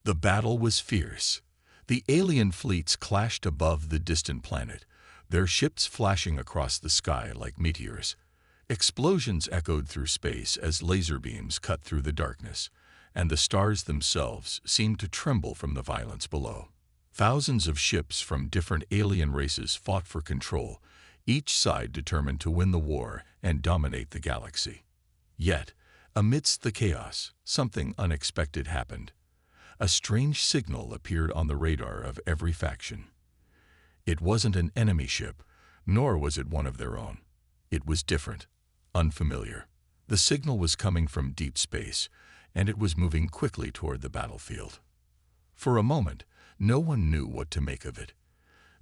The battle was fierce. The alien fleets clashed above the distant planet, their ships flashing across the sky like meteors. Explosions echoed through space as laser beams cut through the darkness, and the stars themselves seemed to tremble from the violence below. Thousands of ships from different alien races fought for control, each side determined to win the war and dominate the galaxy. Yet, amidst the chaos, something unexpected happened. A strange signal appeared on the radar of every faction. It wasn't an enemy ship, nor was it one of their own. It was different, unfamiliar. The signal was coming from deep space, and it was moving quickly toward the battlefield. For a moment, no one knew what to make of it.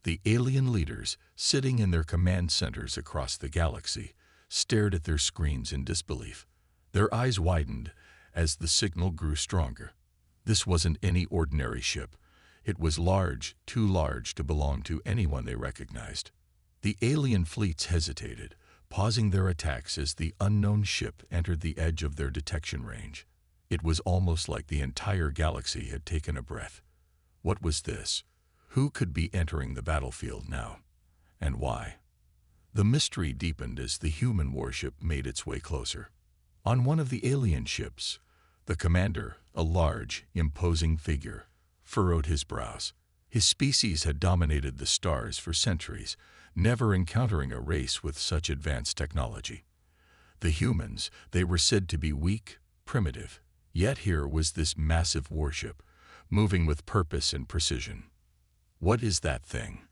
The alien leaders, sitting in their command centers across the galaxy, stared at their screens in disbelief. Their eyes widened as the signal grew stronger. This wasn't any ordinary ship. It was large, too large to belong to anyone they recognized. The alien fleets hesitated, pausing their attacks as the unknown ship entered the edge of their detection range. It was almost like the entire galaxy had taken a breath. What was this? Who could be entering the battlefield now? And why? The mystery deepened as the human warship made its way closer. On one of the alien ships, the commander, a large, imposing figure, furrowed his brows. His species had dominated the stars for centuries, never encountering a race with such advanced technology. The humans, they were said to be weak, primitive. Yet here was this massive warship, moving with purpose and precision. What is that thing?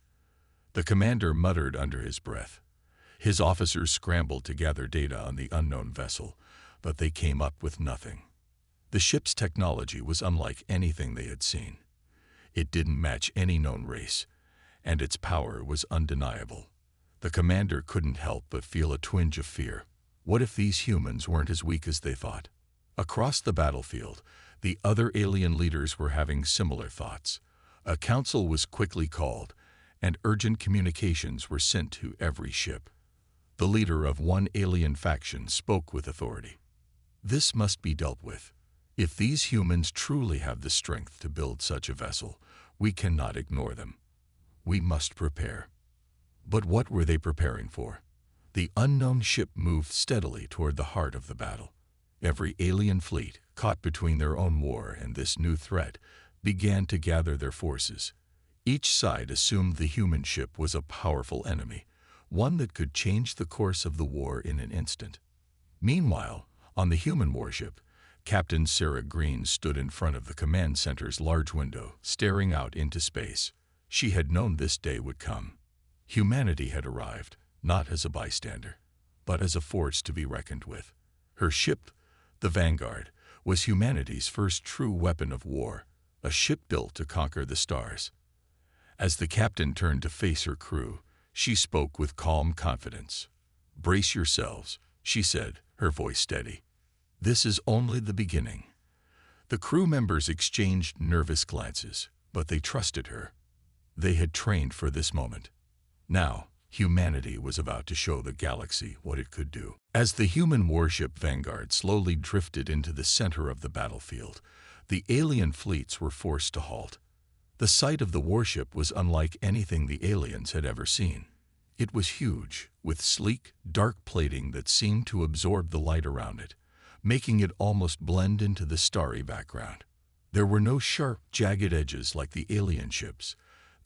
The commander muttered under his breath. His officers scrambled to gather data on the unknown vessel, but they came up with nothing. The ship's technology was unlike anything they had seen. It didn't match any known race, and its power was undeniable. The commander couldn't help but feel a twinge of fear. What if these humans weren't as weak as they thought? Across the battlefield, the other alien leaders were having similar thoughts. A council was quickly called, and urgent communications were sent to every ship. The leader of one alien faction spoke with authority. This must be dealt with. If these humans truly have the strength to build such a vessel, we cannot ignore them. We must prepare. But what were they preparing for? The unknown ship moved steadily toward the heart of the battle. Every alien fleet, caught between their own war and this new threat, began to gather their forces. Each side assumed the human ship was a powerful enemy, one that could change the course of the war in an instant. Meanwhile, on the human warship, Captain Sarah Green stood in front of the command center's large window, staring out into space. She had known this day would come. Humanity had arrived, not as a bystander, but as a force to be reckoned with. Her ship, the Vanguard, was humanity's first true weapon of war, a ship built to conquer the stars. As the captain turned to face her crew, she spoke with calm confidence. "Brace yourselves," she said, her voice steady. "This is only the beginning." The crew members exchanged nervous glances, but they trusted her. They had trained for this moment. Now, humanity was about to show the galaxy what it could do. As the human warship Vanguard slowly drifted into the center of the battlefield, the alien fleets were forced to halt. The sight of the warship was unlike anything the aliens had ever seen. It was huge, with sleek, dark plating that seemed to absorb the light around it, making it almost blend into the starry background. There were no sharp, jagged edges like the alien ships.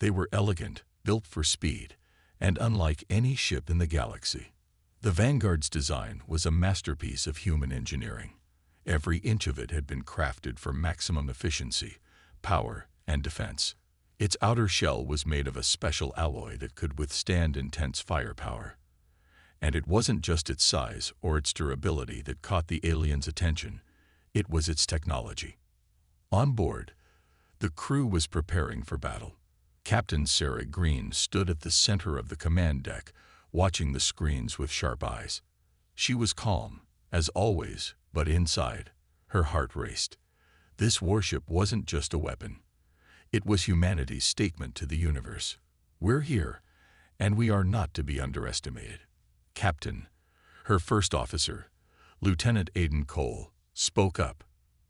They were elegant, built for speed, and unlike any ship in the galaxy. The Vanguard's design was a masterpiece of human engineering. Every inch of it had been crafted for maximum efficiency, power, and defense. Its outer shell was made of a special alloy that could withstand intense firepower. And it wasn't just its size or its durability that caught the aliens' attention. It was its technology. On board, the crew was preparing for battle. Captain Sarah Green stood at the center of the command deck, watching the screens with sharp eyes. She was calm, as always, but inside, her heart raced. This warship wasn't just a weapon. It was humanity's statement to the universe. We're here, and we are not to be underestimated. Captain, her first officer, Lieutenant Aiden Cole, spoke up.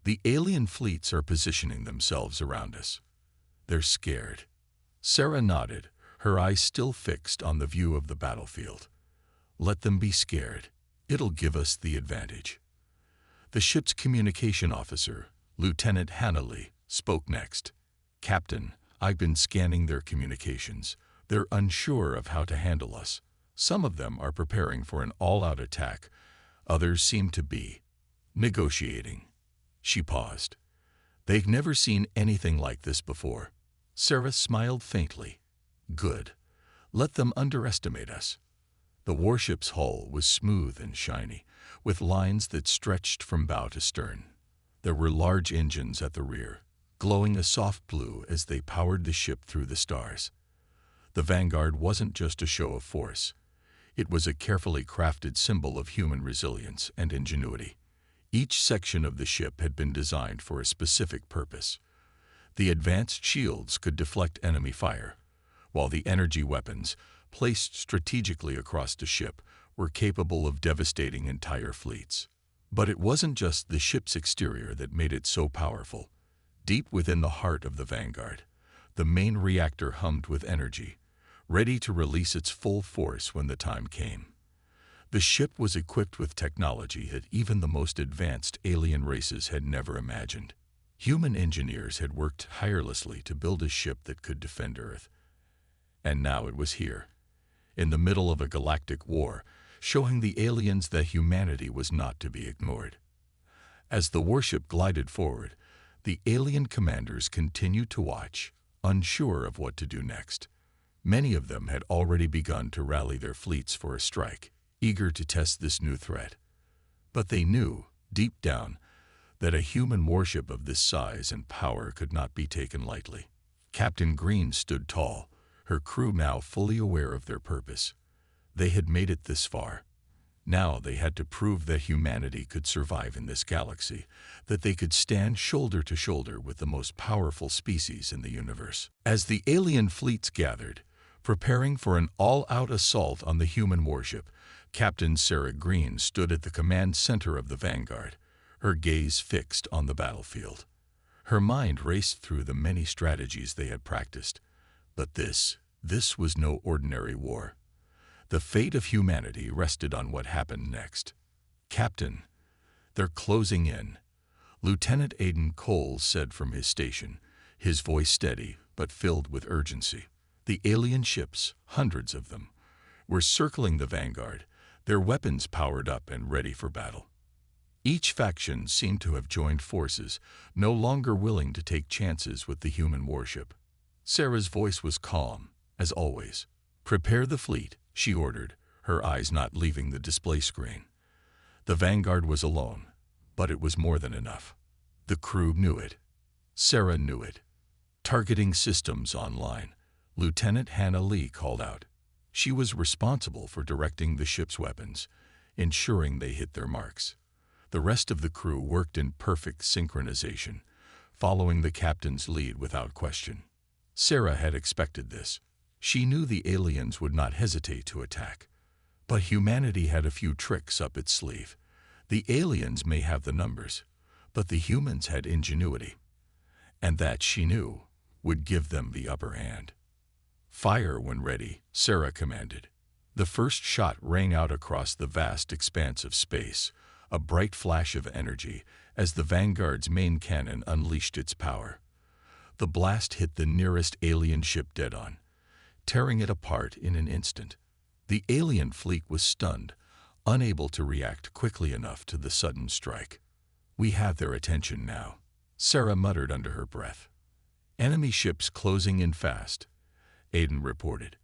The alien fleets are positioning themselves around us. They're scared. Sarah nodded, her eyes still fixed on the view of the battlefield. Let them be scared. It'll give us the advantage. The ship's communication officer, Lieutenant Hanley, spoke next. Captain, I've been scanning their communications. They're unsure of how to handle us. Some of them are preparing for an all-out attack. Others seem to be negotiating. She paused. They've never seen anything like this before. Sarah smiled faintly. Good. Let them underestimate us. The warship's hull was smooth and shiny, with lines that stretched from bow to stern. There were large engines at the rear, glowing a soft blue as they powered the ship through the stars. The Vanguard wasn't just a show of force. It was a carefully crafted symbol of human resilience and ingenuity. Each section of the ship had been designed for a specific purpose. The advanced shields could deflect enemy fire, while the energy weapons, placed strategically across the ship, were capable of devastating entire fleets. But it wasn't just the ship's exterior that made it so powerful. Deep within the heart of the Vanguard, the main reactor hummed with energy, ready to release its full force when the time came. The ship was equipped with technology that even the most advanced alien races had never imagined. Human engineers had worked tirelessly to build a ship that could defend Earth. And now it was here, in the middle of a galactic war, showing the aliens that humanity was not to be ignored. As the warship glided forward, the alien commanders continued to watch, unsure of what to do next. Many of them had already begun to rally their fleets for a strike, eager to test this new threat. But they knew, deep down, that a human warship of this size and power could not be taken lightly. Captain Green stood tall, her crew now fully aware of their purpose. They had made it this far. Now they had to prove that humanity could survive in this galaxy, that they could stand shoulder to shoulder with the most powerful species in the universe. As the alien fleets gathered, preparing for an all-out assault on the human warship, Captain Sarah Green stood at the command center of the Vanguard, her gaze fixed on the battlefield. Her mind raced through the many strategies they had practiced. But this was no ordinary war. The fate of humanity rested on what happened next. Captain, they're closing in, Lieutenant Aiden Cole said from his station, his voice steady but filled with urgency. The alien ships, hundreds of them, were circling the Vanguard, their weapons powered up and ready for battle. Each faction seemed to have joined forces, no longer willing to take chances with the human warship. Sarah's voice was calm, as always. Prepare the fleet, she ordered, her eyes not leaving the display screen. The Vanguard was alone, but it was more than enough. The crew knew it. Sarah knew it. Targeting systems online, Lieutenant Hannah Lee called out. She was responsible for directing the ship's weapons, ensuring they hit their marks. The rest of the crew worked in perfect synchronization, following the captain's lead without question. Sarah had expected this. She knew the aliens would not hesitate to attack. But humanity had a few tricks up its sleeve. The aliens may have the numbers, but the humans had ingenuity. And that, she knew, would give them the upper hand. Fire when ready, Sarah commanded. The first shot rang out across the vast expanse of space, a bright flash of energy as the Vanguard's main cannon unleashed its power. The blast hit the nearest alien ship dead on, tearing it apart in an instant. The alien fleet was stunned, unable to react quickly enough to the sudden strike. We have their attention now, Sarah muttered under her breath. Enemy ships closing in fast, Aiden reported.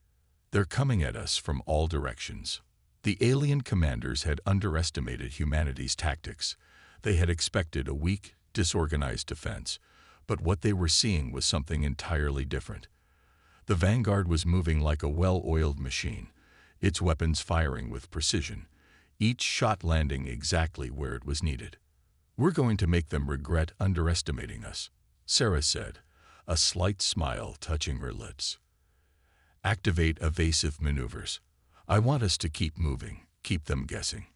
They're coming at us from all directions. The alien commanders had underestimated humanity's tactics. They had expected a weak, disorganized defense, but what they were seeing was something entirely different. The Vanguard was moving like a well-oiled machine, its weapons firing with precision, each shot landing exactly where it was needed. We're going to make them regret underestimating us, Sarah said, a slight smile touching her lips. Activate evasive maneuvers. I want us to keep moving, keep them guessing.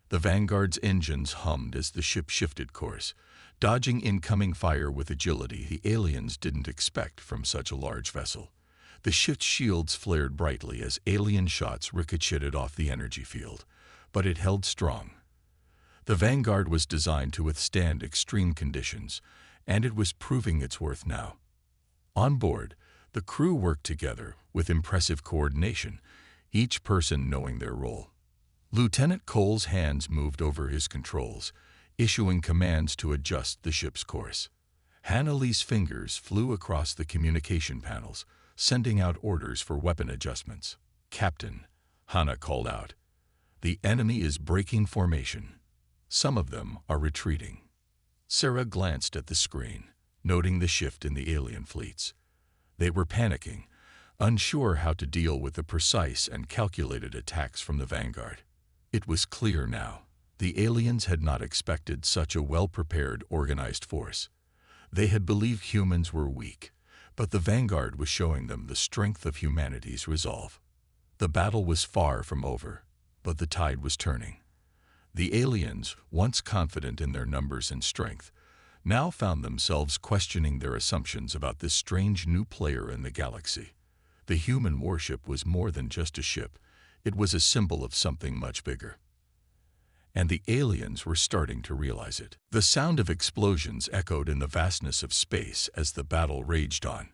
The Vanguard's engines hummed as the ship shifted course, dodging incoming fire with agility the aliens didn't expect from such a large vessel. The ship's shields flared brightly as alien shots ricocheted off the energy field, but it held strong. The Vanguard was designed to withstand extreme conditions, and it was proving its worth now. On board, the crew worked together with impressive coordination, each person knowing their role. Lieutenant Cole's hands moved over his controls, issuing commands to adjust the ship's course. Hannah-Lee's fingers flew across the communication panels, sending out orders for weapon adjustments. "Captain," Hannah called out, "the enemy is breaking formation. Some of them are retreating." Sarah glanced at the screen, noting the shift in the alien fleets. They were panicking, unsure how to deal with the precise and calculated attacks from the Vanguard. It was clear now. The aliens had not expected such a well-prepared, organized force. They had believed humans were weak, but the Vanguard was showing them the strength of humanity's resolve. The battle was far from over, but the tide was turning. The aliens, once confident in their numbers and strength, now found themselves questioning their assumptions about this strange new player in the galaxy. The human warship was more than just a ship. It was a symbol of something much bigger. And the aliens were starting to realize it. The sound of explosions echoed in the vastness of space as the battle raged on.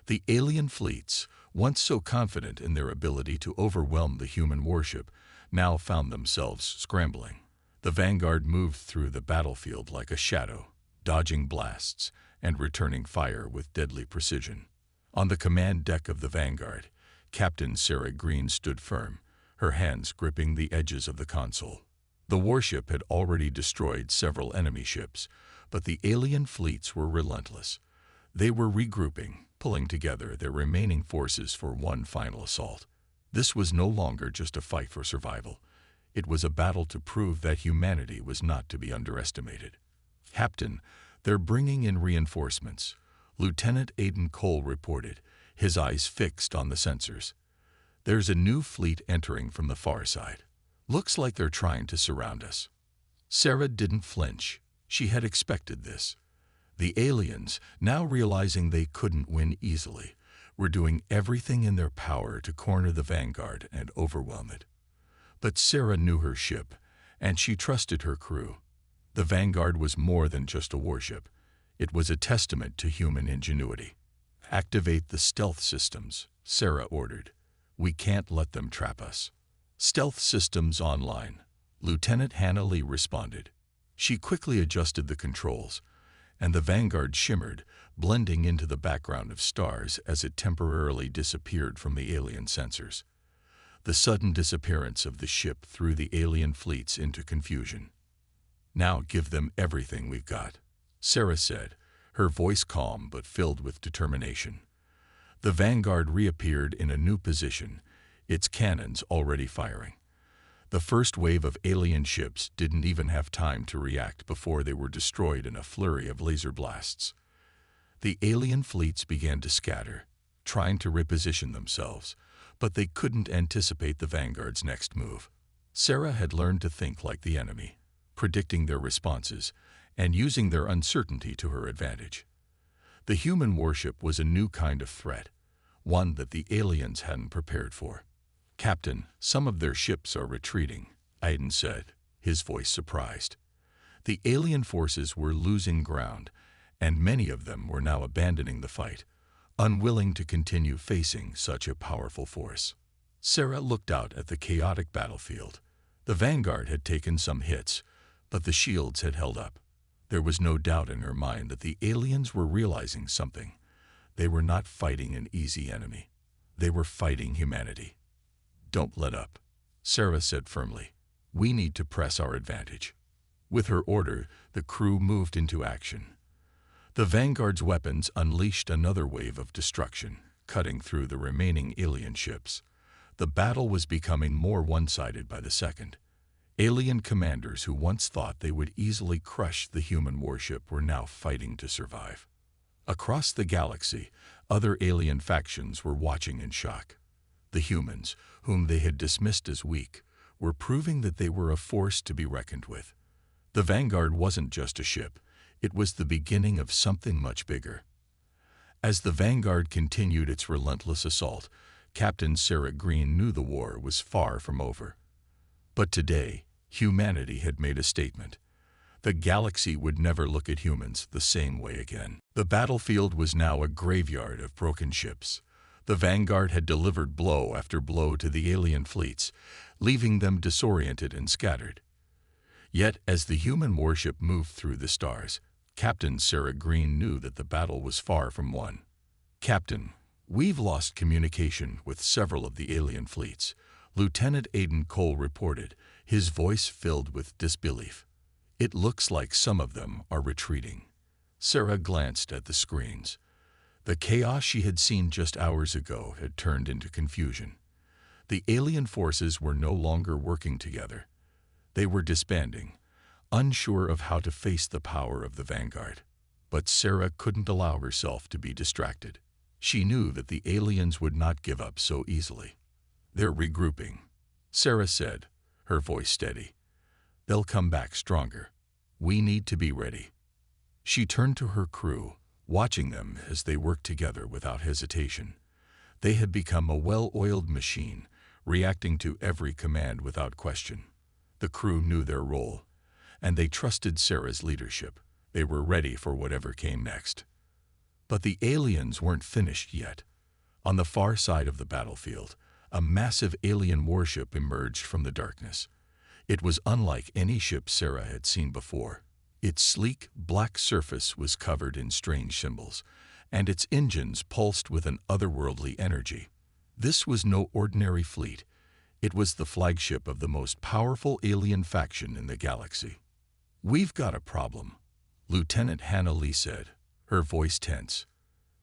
The alien fleets, once so confident in their ability to overwhelm the human warship, now found themselves scrambling. The Vanguard moved through the battlefield like a shadow, dodging blasts and returning fire with deadly precision. On the command deck of the Vanguard, Captain Sarah Green stood firm, her hands gripping the edges of the console. The warship had already destroyed several enemy ships, but the alien fleets were relentless. They were regrouping, pulling together their remaining forces for one final assault. This was no longer just a fight for survival. It was a battle to prove that humanity was not to be underestimated. "Captain, they're bringing in reinforcements," Lieutenant Aiden Cole reported, his eyes fixed on the sensors. "There's a new fleet entering from the far side. Looks like they're trying to surround us." Sarah didn't flinch. She had expected this. The aliens, now realizing they couldn't win easily, were doing everything in their power to corner the Vanguard and overwhelm it. But Sarah knew her ship, and she trusted her crew. The Vanguard was more than just a warship. It was a testament to human ingenuity. "Activate the stealth systems," Sarah ordered. "We can't let them trap us." "Stealth systems online," Lieutenant Hannah Lee responded. She quickly adjusted the controls, and the Vanguard shimmered, blending into the background of stars as it temporarily disappeared from the alien sensors. The sudden disappearance of the ship threw the alien fleets into confusion. "Now give them everything we've got," Sarah said, her voice calm but filled with determination. The Vanguard reappeared in a new position, its cannons already firing. The first wave of alien ships didn't even have time to react before they were destroyed in a flurry of laser blasts. The alien fleets began to scatter, trying to reposition themselves, but they couldn't anticipate the Vanguard's next move. Sarah had learned to think like the enemy, predicting their responses and using their uncertainty to her advantage. The human warship was a new kind of threat, one that the aliens hadn't prepared for. "Captain, some of their ships are retreating," Aiden said, his voice surprised. The alien forces were losing ground, and many of them were now abandoning the fight, unwilling to continue facing such a powerful force. Sarah looked out at the chaotic battlefield. The Vanguard had taken some hits, but the shields had held up. There was no doubt in her mind that the aliens were realizing something. They were not fighting an easy enemy. They were fighting humanity. "Don't let up," Sarah said firmly. "We need to press our advantage." With her order, the crew moved into action. The Vanguard's weapons unleashed another wave of destruction, cutting through the remaining alien ships. The battle was becoming more one-sided by the second. Alien commanders who once thought they would easily crush the human warship were now fighting to survive. Across the galaxy, other alien factions were watching in shock. The humans, whom they had dismissed as weak, were proving that they were a force to be reckoned with. The Vanguard wasn't just a ship. It was the beginning of something much bigger. As the Vanguard continued its relentless assault, Captain Sarah Green knew the war was far from over. But today, humanity had made a statement. The galaxy would never look at humans the same way again. The battlefield was now a graveyard of broken ships. The Vanguard had delivered blow after blow to the alien fleets, leaving them disoriented and scattered. Yet, as the human warship moved through the stars, Captain Sarah Green knew that the battle was far from won. "Captain, we've lost communication with several of the alien fleets," Lieutenant Aiden Cole reported, his voice filled with disbelief. "It looks like some of them are retreating." Sarah glanced at the screens. The chaos she had seen just hours ago had turned into confusion. The alien forces were no longer working together. They were disbanding, unsure of how to face the power of the Vanguard. But Sarah couldn't allow herself to be distracted. She knew that the aliens would not give up so easily. "They're regrouping," Sarah said, her voice steady. "They'll come back stronger. We need to be ready." She turned to her crew, watching them as they worked together without hesitation. They had become a well-oiled machine, reacting to every command without question. The crew knew their role, and they trusted Sarah's leadership. They were ready for whatever came next. But the aliens weren't finished yet. On the far side of the battlefield, a massive alien warship emerged from the darkness. It was unlike any ship Sarah had seen before. Its sleek, black surface was covered in strange symbols, and its engines pulsed with an otherworldly energy. This was no ordinary fleet. It was the flagship of the most powerful alien faction in the galaxy. "We've got a problem," Lieutenant Hannah Lee said, her voice tense.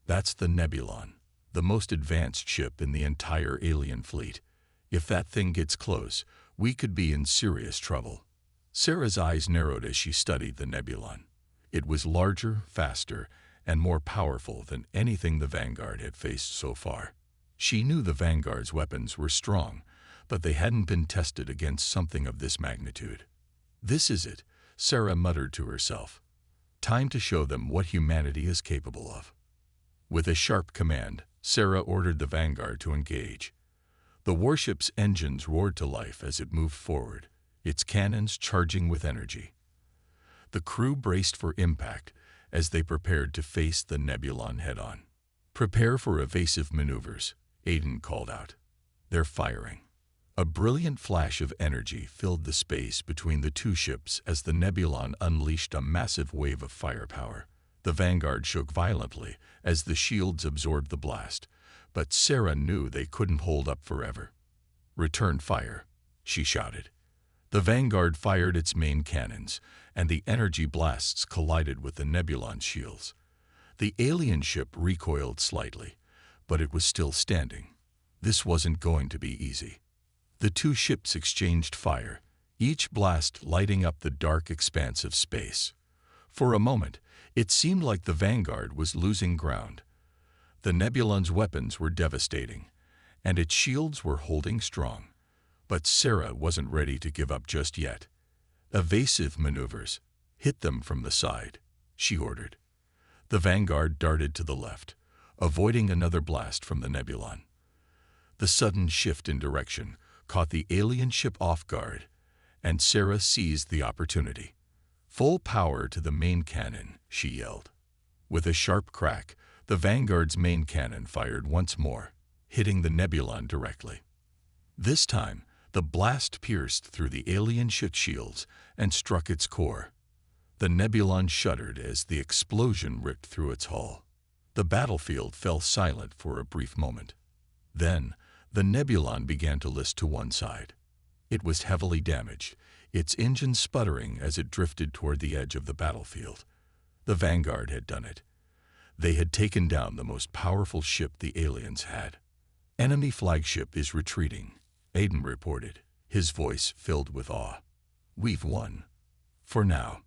"That's the Nebulon, the most advanced ship in the entire alien fleet. If that thing gets close, we could be in serious trouble." Sarah's eyes narrowed as she studied the Nebulon. It was larger, faster, and more powerful than anything the Vanguard had faced so far. She knew the Vanguard's weapons were strong, but they hadn't been tested against something of this magnitude. "This is it," Sarah muttered to herself. "Time to show them what humanity is capable of." With a sharp command, Sarah ordered the Vanguard to engage. The warship's engines roared to life as it moved forward, its cannons charging with energy. The crew braced for impact as they prepared to face the Nebulon head-on. "Prepare for evasive maneuvers," Aiden called out. "They're firing." A brilliant flash of energy filled the space between the two ships as the Nebulon unleashed a massive wave of firepower. The Vanguard shook violently as the shields absorbed the blast, but Sarah knew they couldn't hold up forever. "Return fire," she shouted. The Vanguard fired its main cannons, and the energy blasts collided with the Nebulon's shields. The alien ship recoiled slightly, but it was still standing. This wasn't going to be easy. The two ships exchanged fire, each blast lighting up the dark expanse of space. For a moment, it seemed like the Vanguard was losing ground. The Nebulon's weapons were devastating, and its shields were holding strong. But Sarah wasn't ready to give up just yet. "Evasive maneuvers. Hit them from the side," she ordered. The Vanguard darted to the left, avoiding another blast from the Nebulon. The sudden shift in direction caught the alien ship off guard, and Sarah seized the opportunity. "Full power to the main cannon," she yelled. With a sharp crack, the Vanguard's main cannon fired once more, hitting the Nebulon directly. This time, the blast pierced through the alien ship's shields and struck its core. The Nebulon shuddered as the explosion ripped through its hull. The battlefield fell silent for a brief moment. Then, the Nebulon began to list to one side. It was heavily damaged, its engine sputtering as it drifted toward the edge of the battlefield. The Vanguard had done it. They had taken down the most powerful ship the aliens had. "Enemy flagship is retreating," Aiden reported, his voice filled with awe. "We've won. For now."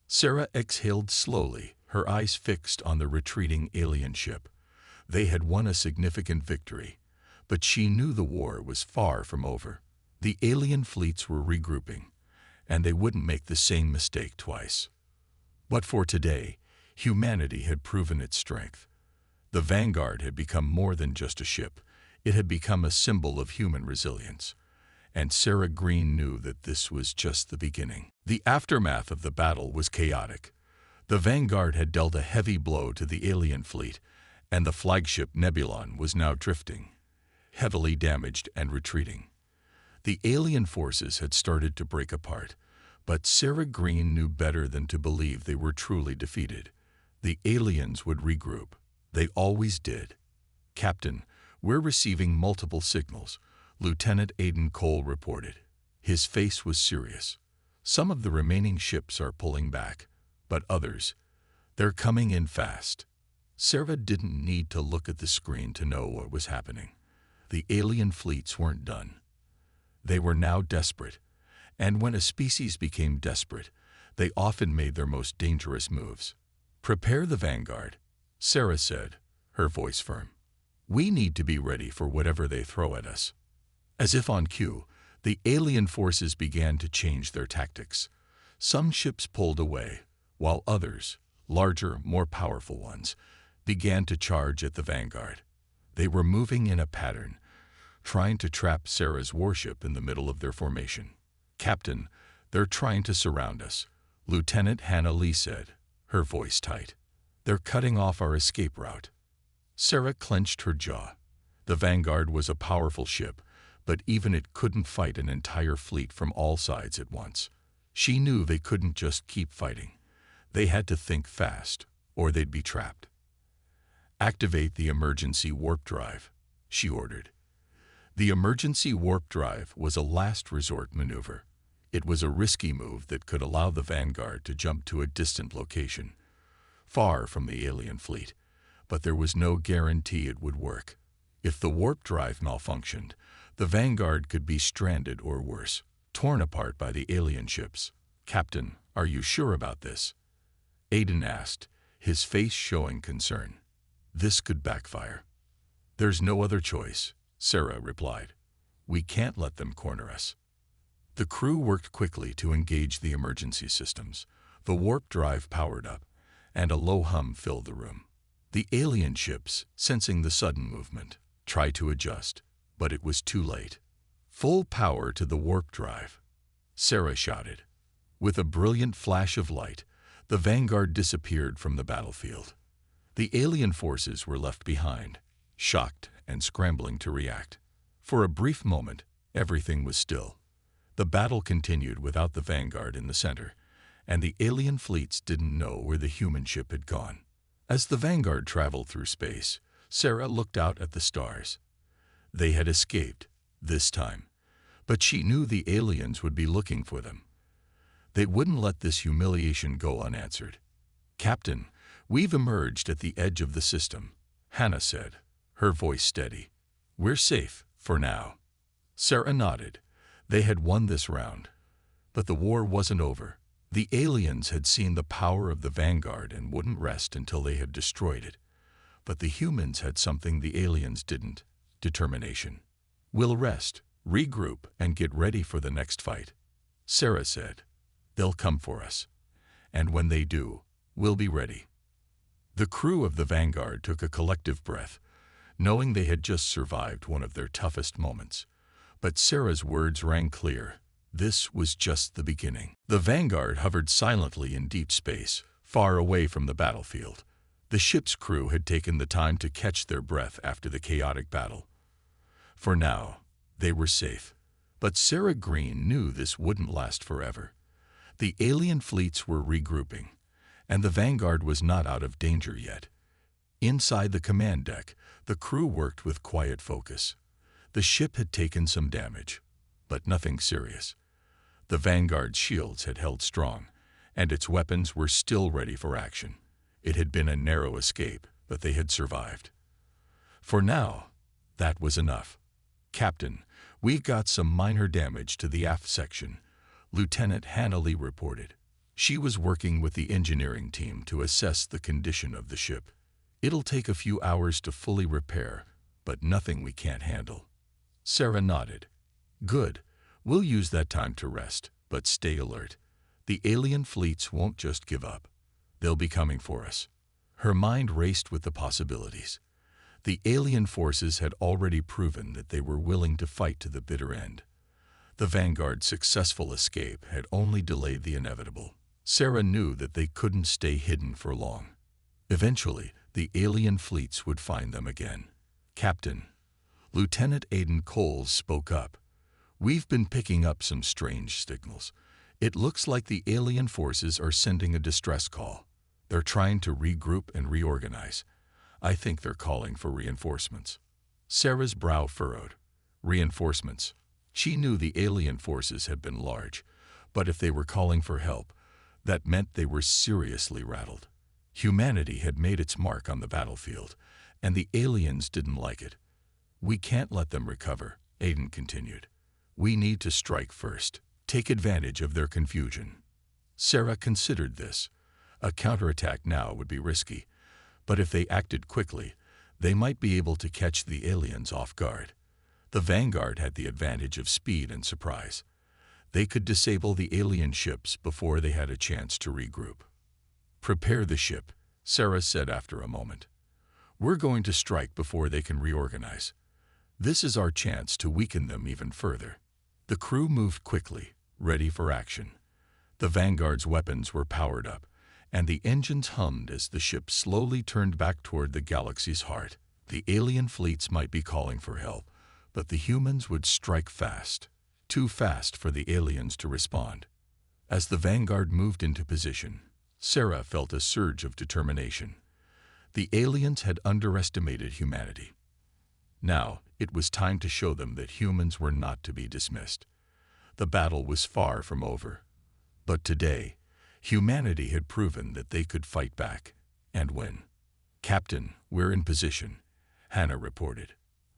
Sarah exhaled slowly, her eyes fixed on the retreating alien ship. They had won a significant victory, but she knew the war was far from over. The alien fleets were regrouping, and they wouldn't make the same mistake twice. But for today, humanity had proven its strength. The Vanguard had become more than just a ship. It had become a symbol of human resilience. And Sarah Green knew that this was just the beginning. The aftermath of the battle was chaotic. The Vanguard had dealt a heavy blow to the alien fleet, and the flagship Nebulon was now drifting, heavily damaged and retreating. The alien forces had started to break apart, but Sarah Green knew better than to believe they were truly defeated. The aliens would regroup. They always did. "Captain, we're receiving multiple signals," Lieutenant Aiden Cole reported. His face was serious. "Some of the remaining ships are pulling back, but others, they're coming in fast." Sarah didn't need to look at the screen to know what was happening. The alien fleets weren't done. They were now desperate, and when a species became desperate, they often made their most dangerous moves. "Prepare the Vanguard," Sarah said, her voice firm. "We need to be ready for whatever they throw at us." As if on cue, the alien forces began to change their tactics. Some ships pulled away, while others, larger, more powerful ones, began to charge at the Vanguard. They were moving in a pattern, trying to trap Sarah's warship in the middle of their formation. "Captain, they're trying to surround us," Lieutenant Hannah Lee said, her voice tight. "They're cutting off our escape route." Sarah clenched her jaw. The Vanguard was a powerful ship, but even it couldn't fight an entire fleet from all sides at once. She knew they couldn't just keep fighting. They had to think fast, or they'd be trapped. "Activate the emergency warp drive," she ordered. The emergency warp drive was a last resort maneuver. It was a risky move that could allow the Vanguard to jump to a distant location, far from the alien fleet, but there was no guarantee it would work. If the warp drive malfunctioned, the Vanguard could be stranded or worse, torn apart by the alien ships. "Captain, are you sure about this?" Aiden asked, his face showing concern. "This could backfire." "There's no other choice," Sarah replied. "We can't let them corner us." The crew worked quickly to engage the emergency systems. The warp drive powered up, and a low hum filled the room. The alien ships, sensing the sudden movement, tried to adjust, but it was too late. "Full power to the warp drive," Sarah shouted. With a brilliant flash of light, the Vanguard disappeared from the battlefield. The alien forces were left behind, shocked and scrambling to react. For a brief moment, everything was still. The battle continued without the Vanguard in the center, and the alien fleets didn't know where the human ship had gone. As the Vanguard traveled through space, Sarah looked out at the stars. They had escaped, this time, but she knew the aliens would be looking for them. They wouldn't let this humiliation go unanswered. "Captain, we've emerged at the edge of the system," Hannah said, her voice steady. "We're safe, for now." Sarah nodded. They had won this round. But the war wasn't over. The aliens had seen the power of the Vanguard and wouldn't rest until they had destroyed it. But the humans had something the aliens didn't: determination. "We'll rest, regroup, and get ready for the next fight," Sarah said. "They'll come for us. And when they do, we'll be ready." The crew of the Vanguard took a collective breath, knowing they had just survived one of their toughest moments. But Sarah's words rang clear. This was just the beginning. The Vanguard hovered silently in deep space, far away from the battlefield. The ship's crew had taken the time to catch their breath after the chaotic battle. For now, they were safe. But Sarah Green knew this wouldn't last forever. The alien fleets were regrouping, and the Vanguard was not out of danger yet. Inside the command deck, the crew worked with quiet focus. The ship had taken some damage, but nothing serious. The Vanguard's shields had held strong, and its weapons were still ready for action. It had been a narrow escape, but they had survived. For now, that was enough. "Captain, we got some minor damage to the aft section," Lieutenant Hannah Lee reported. She was working with the engineering team to assess the condition of the ship. "It'll take a few hours to fully repair, but nothing we can't handle." Sarah nodded. "Good. We'll use that time to rest, but stay alert. The alien fleets won't just give up. They'll be coming for us. Her mind raced with the possibilities. The alien forces had already proven that they were willing to fight to the bitter end. The Vanguard's successful escape had only delayed the inevitable. Sarah knew that they couldn't stay hidden for long. Eventually, the alien fleets would find them again. "Captain," Lieutenant Aiden Coles spoke up. "We've been picking up some strange signals. It looks like the alien forces are sending a distress call. They're trying to regroup and reorganize. I think they're calling for reinforcements." Sarah's brow furrowed. Reinforcements. She knew the alien forces had been large, but if they were calling for help, that meant they were seriously rattled. Humanity had made its mark on the battlefield, and the aliens didn't like it. "We can't let them recover," Aiden continued. "We need to strike first, take advantage of their confusion." Sarah considered this. A counterattack now would be risky, but if they acted quickly, they might be able to catch the aliens off guard. The Vanguard had the advantage of speed and surprise. They could disable the alien ships before they had a chance to regroup. "Prepare the ship," Sarah said after a moment. "We're going to strike before they can reorganize. This is our chance to weaken them even further." The crew moved quickly, ready for action. The Vanguard's weapons were powered up, and the engines hummed as the ship slowly turned back toward the galaxy's heart. The alien fleets might be calling for help, but the humans would strike fast, too fast for the aliens to respond. As the Vanguard moved into position, Sarah felt a surge of determination. The aliens had underestimated humanity. Now, it was time to show them that humans were not to be dismissed. The battle was far from over. But today, humanity had proven that they could fight back and win. "Captain, we're in position," Hannah reported.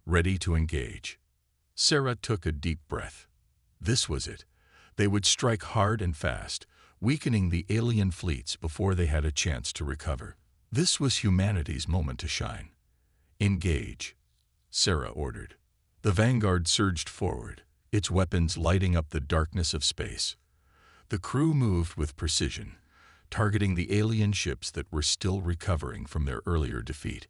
"Ready to engage." Sarah took a deep breath. This was it. They would strike hard and fast, weakening the alien fleets before they had a chance to recover. This was humanity's moment to shine. "Engage," Sarah ordered. The Vanguard surged forward, its weapons lighting up the darkness of space. The crew moved with precision, targeting the alien ships that were still recovering from their earlier defeat.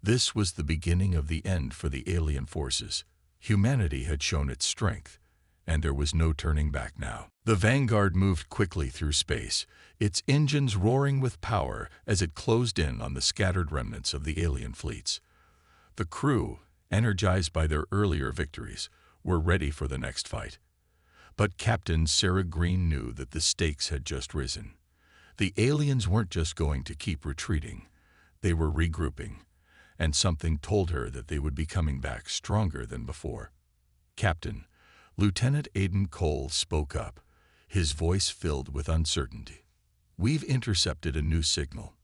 This was the beginning of the end for the alien forces. Humanity had shown its strength, and there was no turning back now. The Vanguard moved quickly through space, its engines roaring with power as it closed in on the scattered remnants of the alien fleets. The crew, energized by their earlier victories, were ready for the next fight. But Captain Sarah Green knew that the stakes had just risen. The aliens weren't just going to keep retreating. They were regrouping, and something told her that they would be coming back stronger than before. "Captain," Lieutenant Aiden Coles spoke up, his voice filled with uncertainty. "We've intercepted a new signal.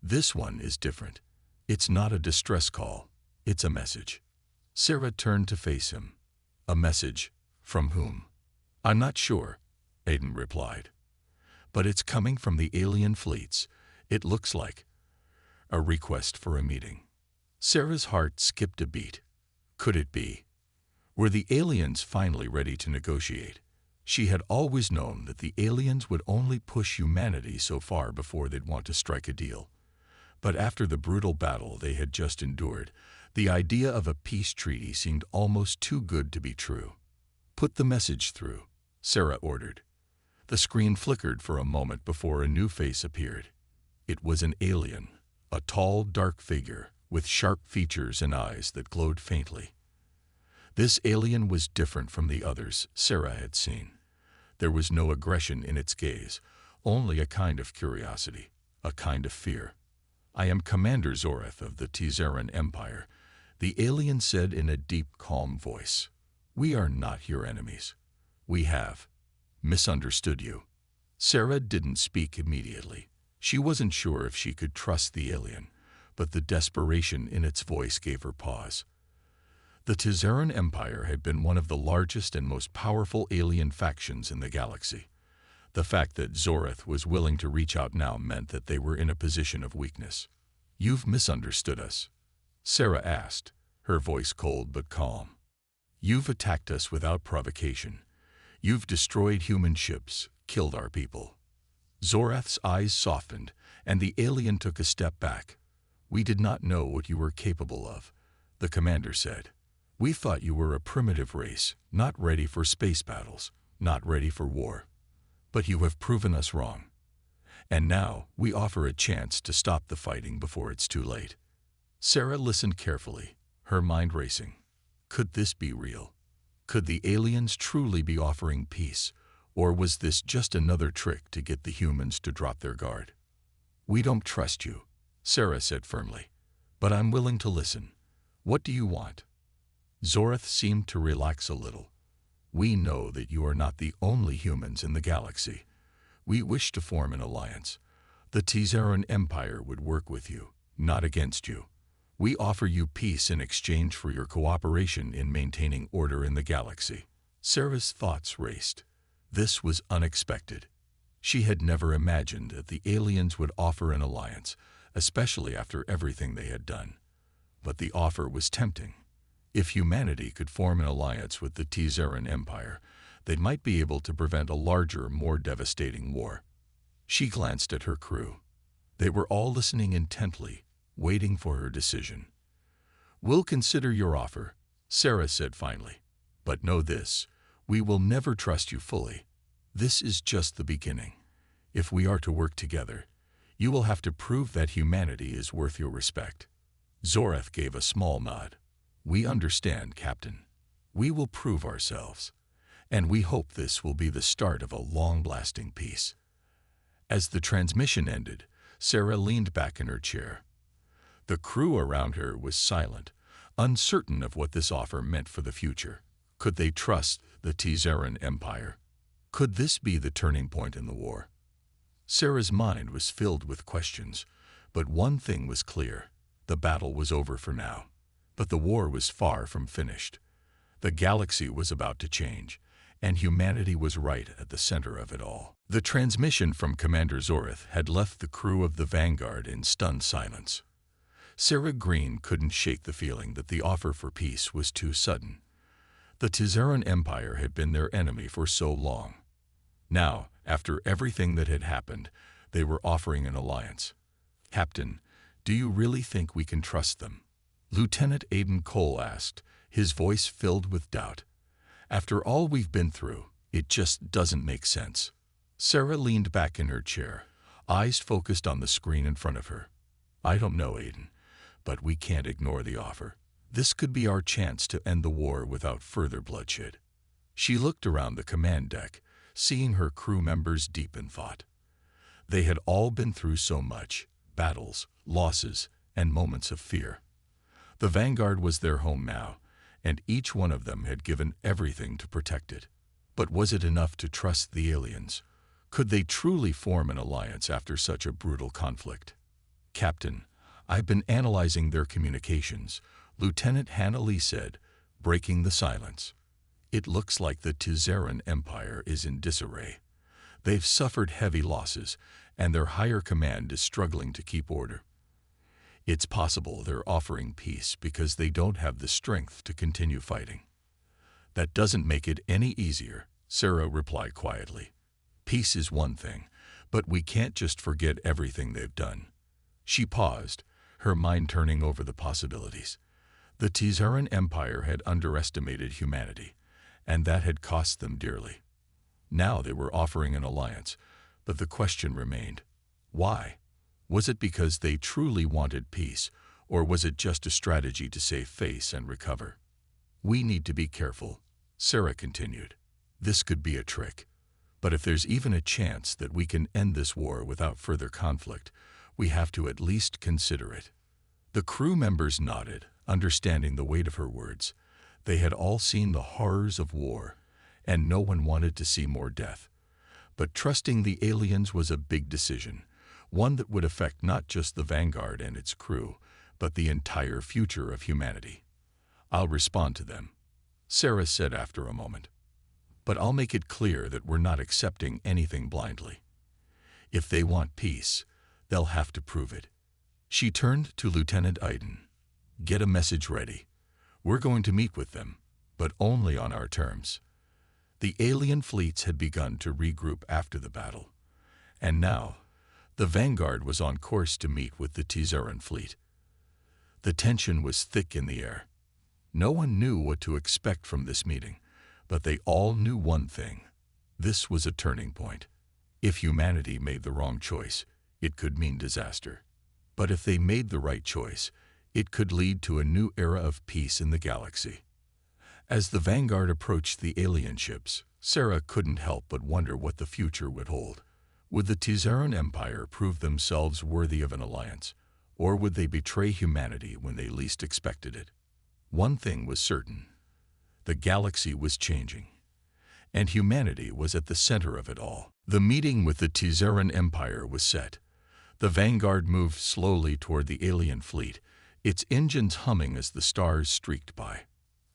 This one is different. It's not a distress call. It's a message." Sarah turned to face him. "A message? From whom?" "I'm not sure," Aiden replied. "But it's coming from the alien fleets. It looks like a request for a meeting." Sarah's heart skipped a beat. Could it be? Were the aliens finally ready to negotiate? She had always known that the aliens would only push humanity so far before they'd want to strike a deal. But after the brutal battle they had just endured, the idea of a peace treaty seemed almost too good to be true. "Put the message through," Sarah ordered. The screen flickered for a moment before a new face appeared. It was an alien, a tall, dark figure with sharp features and eyes that glowed faintly. This alien was different from the others Sarah had seen. There was no aggression in its gaze, only a kind of curiosity, a kind of fear. "I am Commander Zoreth of the Tzeran Empire," the alien said in a deep, calm voice. "We are not your enemies. We have misunderstood you." Sarah didn't speak immediately. She wasn't sure if she could trust the alien, but the desperation in its voice gave her pause. The Tzeran Empire had been one of the largest and most powerful alien factions in the galaxy. The fact that Zoreth was willing to reach out now meant that they were in a position of weakness. "You've misunderstood us," Sarah asked, her voice cold but calm. "You've attacked us without provocation. You've destroyed human ships, killed our people." Zorath's eyes softened, and the alien took a step back. "We did not know what you were capable of," the commander said. "We thought you were a primitive race, not ready for space battles, not ready for war. But you have proven us wrong. And now we offer a chance to stop the fighting before it's too late." Sarah listened carefully, her mind racing. Could this be real? Could the aliens truly be offering peace, or was this just another trick to get the humans to drop their guard? "We don't trust you," Sarah said firmly, "but I'm willing to listen. What do you want?" Zorath seemed to relax a little. "We know that you are not the only humans in the galaxy. We wish to form an alliance. The Tzeran Empire would work with you, not against you. We offer you peace in exchange for your cooperation in maintaining order in the galaxy." Sarah's thoughts raced. This was unexpected. She had never imagined that the aliens would offer an alliance, especially after everything they had done. But the offer was tempting. If humanity could form an alliance with the Tzeran Empire, they might be able to prevent a larger, more devastating war. She glanced at her crew. They were all listening intently, waiting for her decision. "We'll consider your offer," Sarah said finally. "But know this, we will never trust you fully. This is just the beginning. If we are to work together, you will have to prove that humanity is worth your respect." Zorath gave a small nod. "We understand, Captain. We will prove ourselves. And we hope this will be the start of a long-lasting peace." As the transmission ended, Sarah leaned back in her chair. The crew around her was silent, uncertain of what this offer meant for the future. Could they trust the Tzeran Empire? Could this be the turning point in the war? Sarah's mind was filled with questions, but one thing was clear. The battle was over for now. But the war was far from finished. The galaxy was about to change, and humanity was right at the center of it all. The transmission from Commander Zorath had left the crew of the Vanguard in stunned silence. Sarah Green couldn't shake the feeling that the offer for peace was too sudden. The Tzeran Empire had been their enemy for so long. Now, after everything that had happened, they were offering an alliance. "Captain, do you really think we can trust them?" Lieutenant Aiden Cole asked, his voice filled with doubt. "After all we've been through, it just doesn't make sense." Sarah leaned back in her chair, eyes focused on the screen in front of her. "I don't know, Aiden, but we can't ignore the offer. This could be our chance to end the war without further bloodshed." She looked around the command deck, seeing her crew members deep in thought. They had all been through so much: battles, losses, and moments of fear. The Vanguard was their home now, and each one of them had given everything to protect it. But was it enough to trust the aliens? Could they truly form an alliance after such a brutal conflict? "Captain, I've been analyzing their communications," Lieutenant Hannah Lee said, breaking the silence. "It looks like the Tzeran Empire is in disarray. They've suffered heavy losses, and their higher command is struggling to keep order. It's possible they're offering peace because they don't have the strength to continue fighting." "That doesn't make it any easier," Sarah replied quietly. "Peace is one thing, but we can't just forget everything they've done." She paused, her mind turning over the possibilities. The Tzeran Empire had underestimated humanity, and that had cost them dearly. Now they were offering an alliance, but the question remained: why? Was it because they truly wanted peace, or was it just a strategy to save face and recover? "We need to be careful," Sarah continued. "This could be a trick. But if there's even a chance that we can end this war without further conflict, we have to at least consider it." The crew members nodded, understanding the weight of her words. They had all seen the horrors of war, and no one wanted to see more death. But trusting the aliens was a big decision, one that would affect not just the Vanguard and its crew, but the entire future of humanity. "I'll respond to them," Sarah said after a moment. "But I'll make it clear that we're not accepting anything blindly. If they want peace, they'll have to prove it." She turned to Lieutenant Aiden. "Get a message ready. We're going to meet with them, but only on our terms." The alien fleets had begun to regroup after the battle, And now, the Vanguard was on course to meet with the Tzeran fleet. The tension was thick in the air. No one knew what to expect from this meeting, but they all knew one thing. This was a turning point. If humanity made the wrong choice, it could mean disaster. But if they made the right choice, it could lead to a new era of peace in the galaxy. As the Vanguard approached the alien ships, Sarah couldn't help but wonder what the future would hold. Would the Tzeran Empire prove themselves worthy of an alliance, or would they betray humanity when they least expected it? One thing was certain. The galaxy was changing, and humanity was at the center of it all. The meeting with the Tzeran Empire was set. The Vanguard moved slowly toward the alien fleet, its engines humming as the stars streaked by.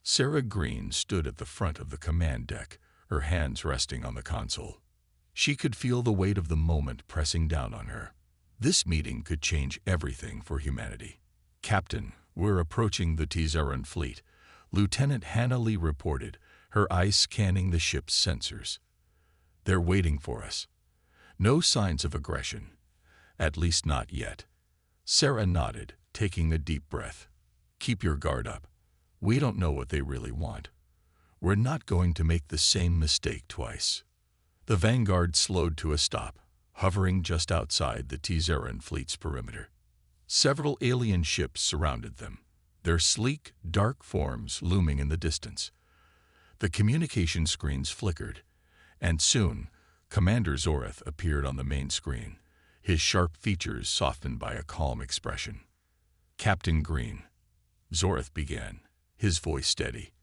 Sarah Green stood at the front of the command deck, her hands resting on the console. She could feel the weight of the moment pressing down on her. This meeting could change everything for humanity. "Captain, we're approaching the Tzeran fleet," Lieutenant Hannah Lee reported, her eyes scanning the ship's sensors. "They're waiting for us. No signs of aggression. At least not yet." Sarah nodded, taking a deep breath. "Keep your guard up. We don't know what they really want. We're not going to make the same mistake twice." The Vanguard slowed to a stop, hovering just outside the Tzeran fleet's perimeter. Several alien ships surrounded them, their sleek, dark forms looming in the distance. The communication screens flickered, and soon Commander Zorath appeared on the main screen, his sharp features softened by a calm expression. "Captain Green," Zorath began, his voice steady,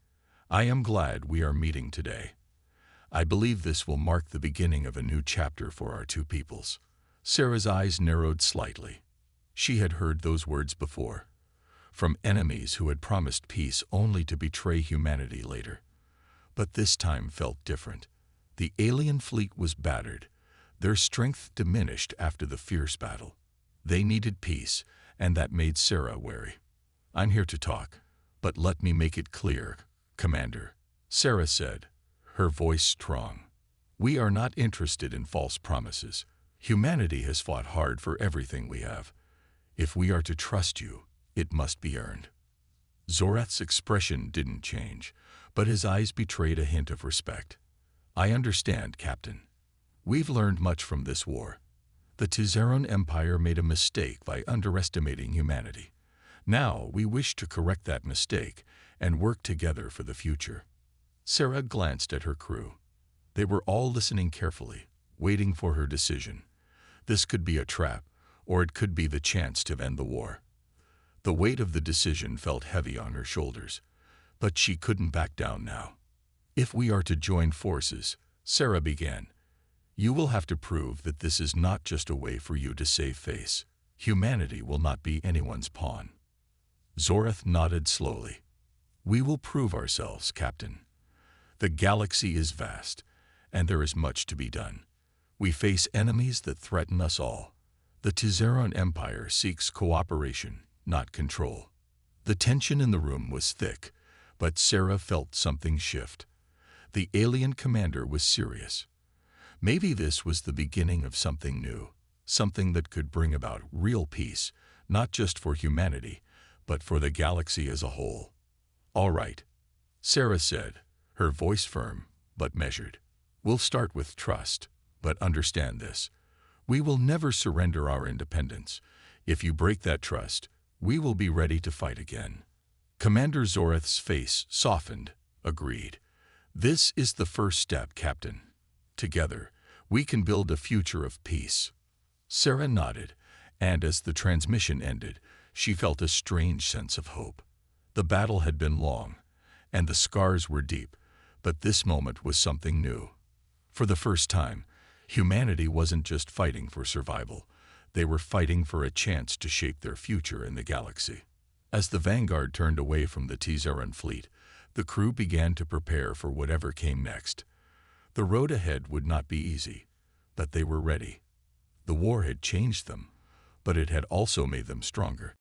"I am glad we are meeting today. I believe this will mark the beginning of a new chapter for our two peoples." Sarah's eyes narrowed slightly. She had heard those words before, from enemies who had promised peace only to betray humanity later. But this time felt different. The alien fleet was battered, their strength diminished after the fierce battle. They needed peace, and that made Sarah wary. "I'm here to talk, but let me make it clear, Commander," Sarah said, her voice strong. "We are not interested in false promises. Humanity has fought hard for everything we have. If we are to trust you, it must be earned." Zorath's expression didn't change, but his eyes betrayed a hint of respect. "I understand, Captain. We've learned much from this war. The Tzeran Empire made a mistake by underestimating humanity. Now we wish to correct that mistake and work together for the future." Sarah glanced at her crew. They were all listening carefully, waiting for her decision. This could be a trap, or it could be the chance to end the war. The weight of the decision felt heavy on her shoulders, but she couldn't back down now. "If we are to join forces," Sarah began, "you will have to prove that this is not just a way for you to save face. Humanity will not be anyone's pawn." Zorath nodded slowly. "We will prove ourselves, Captain. The galaxy is vast, and there is much to be done. We face enemies that threaten us all. The Tzeran Empire seeks cooperation, not control." The tension in the room was thick, but Sarah felt something shift. The alien commander was serious. Maybe this was the beginning of something new, something that could bring about real peace, not just for humanity, but for the galaxy as a whole. "All right," Sarah said, her voice firm but measured. "We'll start with trust, but understand this. We will never surrender our independence. If you break that trust, we will be ready to fight again." Commander Zorath's face softened, agreed. "This is the first step, Captain. Together, we can build a future of peace." Sarah nodded, and as the transmission ended, she felt a strange sense of hope. The battle had been long, and the scars were deep, but this moment was something new. For the first time, humanity wasn't just fighting for survival. They were fighting for a chance to shape their future in the galaxy. As the Vanguard turned away from the Tzeran fleet, the crew began to prepare for whatever came next. The road ahead would not be easy, but they were ready. The war had changed them, but it had also made them stronger.